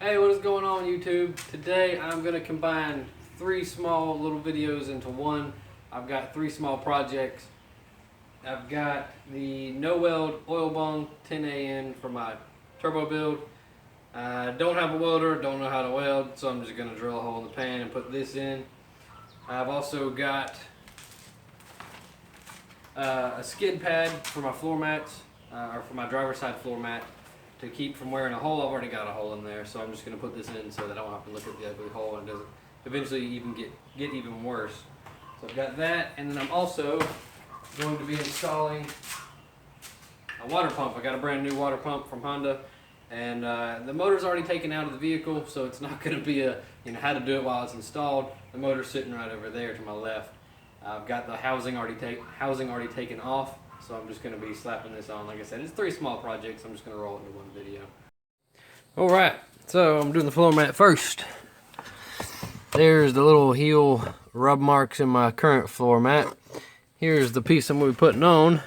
Hey, what is going on YouTube? Today I'm going to combine three small little videos into one. I've got three small projects. I've got the No-Weld oil bung 10AN for my turbo build. I don't have a welder, don't know how to weld, so I'm just going to drill a hole in the pan and put this in. I've also got a skid pad for my floor mats, or for my driver's side floor mat, to keep from wearing a hole. I've already got a hole in there, so I'm just going to put this in so that I don't have to look at the ugly hole and it doesn't eventually even get even worse. So I've got that, and then I'm also going to be installing a water pump. I got a brand new water pump from Honda, and the motor's already taken out of the vehicle, so it's not going to be a how to do it while it's installed. The motor's sitting right over there to my left. I've got the housing already taken off, so I'm just going to be slapping this on. Like I said, it's three small projects. I'm just going to roll it into one video. Alright, so I'm doing the floor mat first. There's the little heel rub marks in my current floor mat. Here's the piece I'm going to be putting on.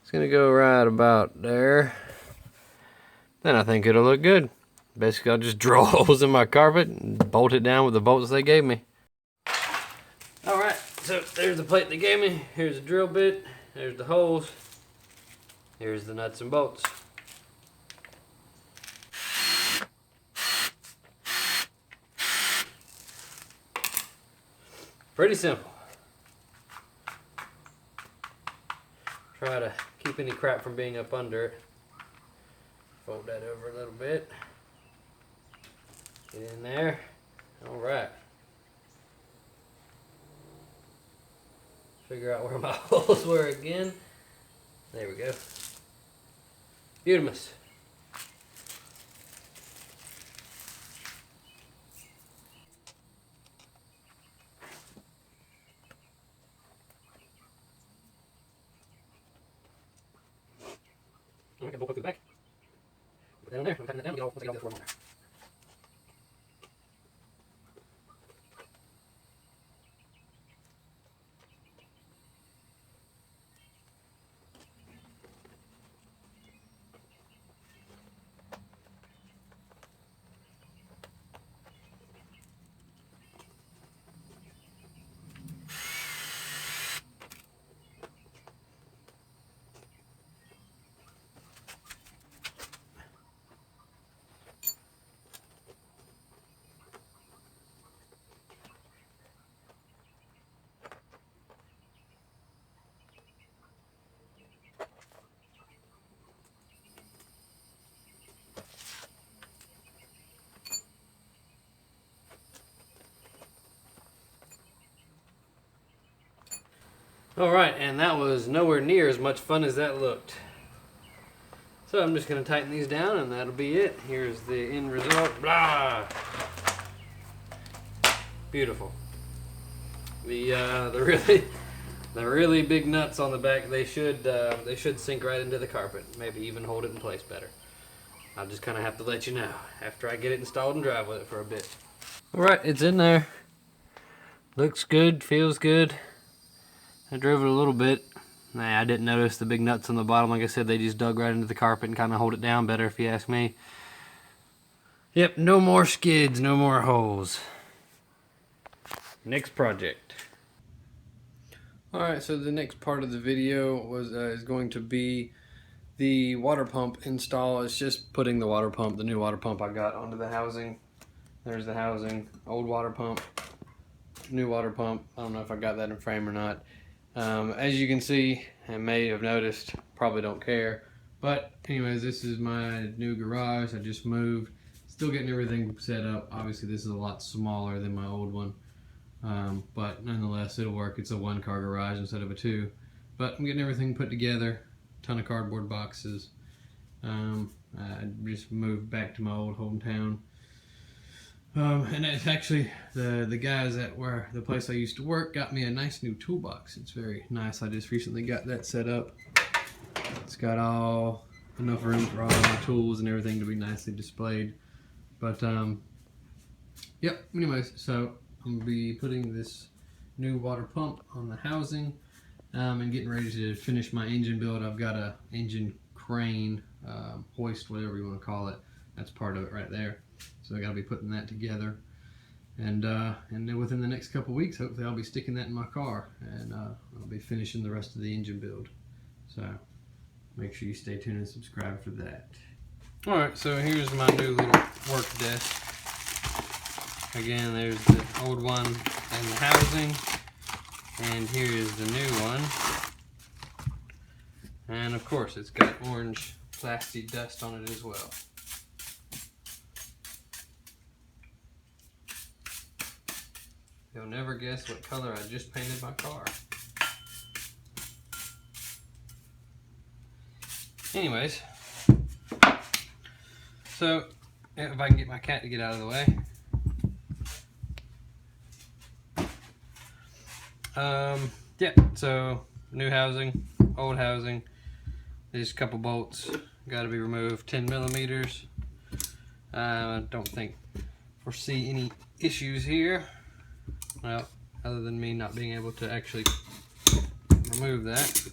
It's going to go right about there. Then I think it'll look good. Basically, I'll just drill holes in my carpet and bolt it down with the bolts they gave me. Alright, so there's the plate they gave me. Here's the drill bit. There's the holes. Here's the nuts and bolts. Pretty simple. Try to keep any crap from being up under it. Fold that over a little bit. Get in there. Alright. Figure out where my holes were again. There we go. Beautimous. I'm going to go through the back. Put that on there. I'm cutting that down. Once I get all the form on there. Alright, and that was nowhere near as much fun as that looked. So I'm just going to tighten these down and that'll be it. Here's the end result. Blah! Beautiful. The really big nuts on the back, they should sink right into the carpet. Maybe even hold it in place better. I'll just kind of have to let you know after I get it installed and drive with it for a bit. Alright, it's in there. Looks good, feels good. I drove it a little bit. Nah, I didn't notice the big nuts on the bottom. Like I said, they just dug right into the carpet and kind of hold it down better, if you ask me. Yep, no more skids, no more holes. Next project. Alright, so the next part of the video is going to be the water pump install. It's just putting the water pump, the new water pump I got, onto the housing. There's the housing, old water pump, new water pump. I don't know if I got that in frame or not. As you can see, and may have noticed, probably don't care, but anyways, this is my new garage. I just moved, still getting everything set up. Obviously this is a lot smaller than my old one, but nonetheless it'll work. It's a 1-car garage instead of a 2, but I'm getting everything put together. Ton of cardboard boxes. I just moved back to my old hometown. And it's actually the guys at the place I used to work got me a nice new toolbox. It's very nice. I just recently got that set up. It's got enough room for all my tools and everything to be nicely displayed. But yep. Anyways, so I'm gonna be putting this new water pump on the housing and getting ready to finish my engine build. I've got a engine crane, hoist, whatever you want to call it. That's part of it right there. So I got to be putting that together, and then within the next couple weeks, hopefully I'll be sticking that in my car, and I'll be finishing the rest of the engine build. So make sure you stay tuned and subscribe for that. All right, so here's my new little work desk. Again, there's the old one and the housing, and here is the new one. And of course, it's got orange plastic dust on it as well. You'll never guess what color I just painted my car. Anyways, so if I can get my cat to get out of the way. Yeah, so new housing, old housing. There's a couple bolts got to be removed, 10 millimeters. I don't foresee any issues here. Well, other than me not being able to actually remove that.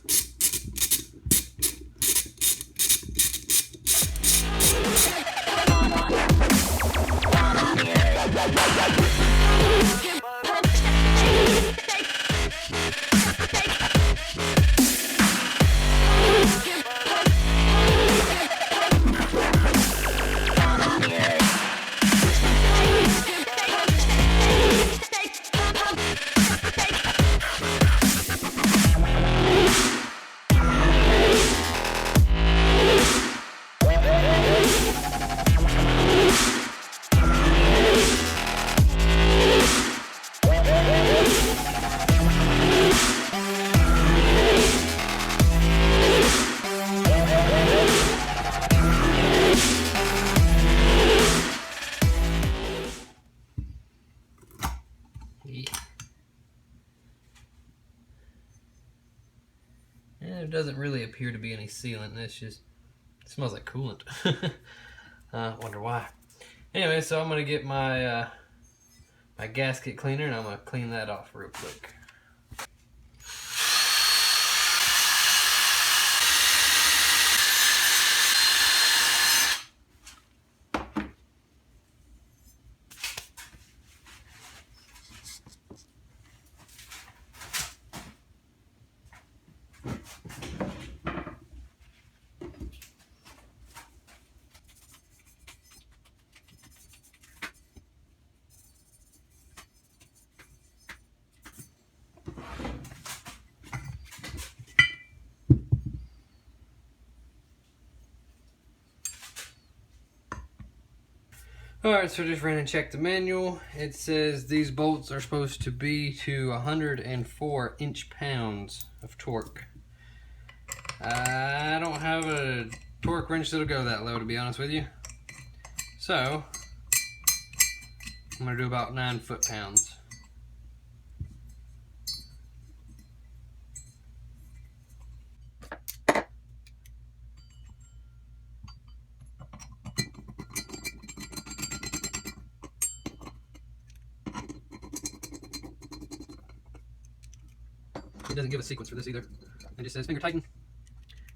There doesn't really appear to be any sealant. It smells like coolant. Wonder why. Anyway, so I'm gonna get my my gasket cleaner and I'm gonna clean that off real quick. Alright, so just ran and checked the manual. It says these bolts are supposed to be to 104 inch-pounds of torque. I don't have a torque wrench that'll go that low, to be honest with you. So, I'm going to do about 9 foot-pounds. It doesn't give a sequence for this either. It just says finger tighten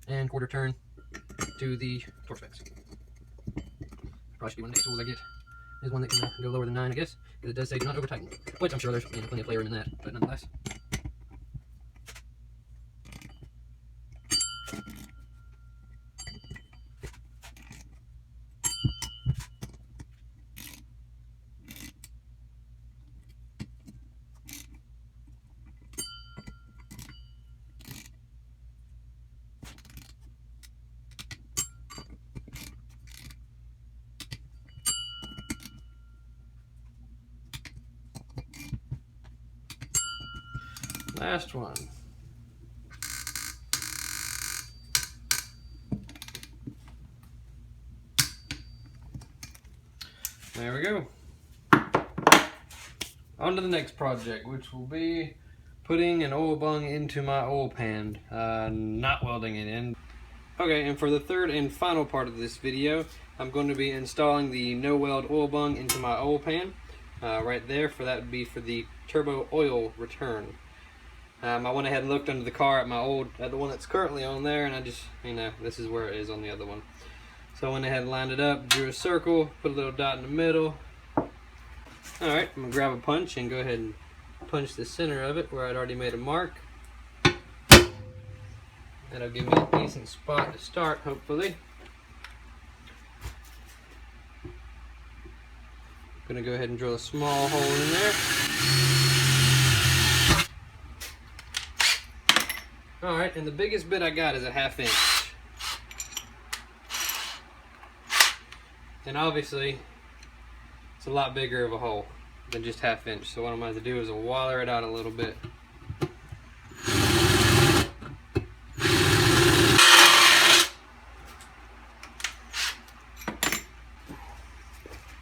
and quarter turn to the torque specs. Probably should be one of the next tools I get. Is one that can go lower than 9, I guess, because it does say do not over tighten, which I'm sure there's plenty of play room in that, but nonetheless. Last one. There we go. On to the next project, which will be putting an oil bung into my oil pan, not welding it in. Okay, and for the third and final part of this video, I'm going to be installing the No-Weld oil bung into my oil pan. Right there, that would be for the turbo oil return. I went ahead and looked under the car at the one that's currently on there, and I just, this is where it is on the other one. So I went ahead and lined it up, drew a circle, put a little dot in the middle. Alright, I'm going to grab a punch and go ahead and punch the center of it where I'd already made a mark. That'll give me a decent spot to start, hopefully. Gonna go ahead and drill a small hole in there. Alright, and the biggest bit I got is a 1/2 inch. And obviously, it's a lot bigger of a hole than just 1/2 inch. So what I'm going to do is waller it out a little bit.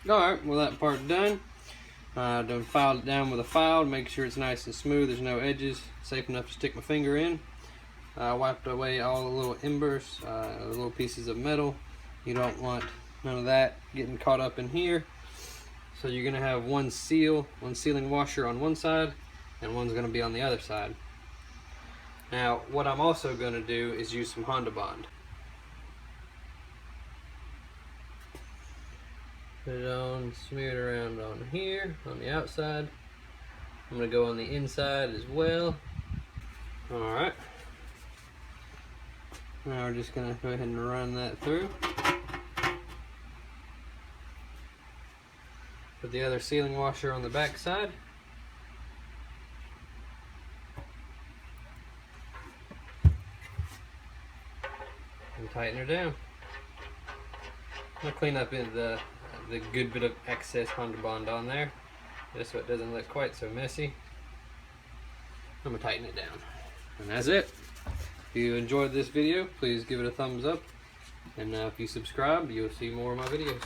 Alright, well that part's done. Done filed it down with a file to make sure it's nice and smooth, there's no edges, safe enough to stick my finger in. Wiped away all the little embers, the little pieces of metal. You don't want none of that getting caught up in here. So you're going to have one sealing washer on one side, and one's going to be on the other side. Now, what I'm also going to do is use some Honda Bond. Put it on, smear it around on here, on the outside. I'm going to go on the inside as well. Alright. Now we're just going to go ahead and run that through. Put the other sealing washer on the back side. And tighten her down. I'm going to clean up the good bit of excess Honda Bond on there, just so it doesn't look quite so messy. I'm going to tighten it down. And that's it. If you enjoyed this video, please give it a thumbs up. And if you subscribe, you'll see more of my videos.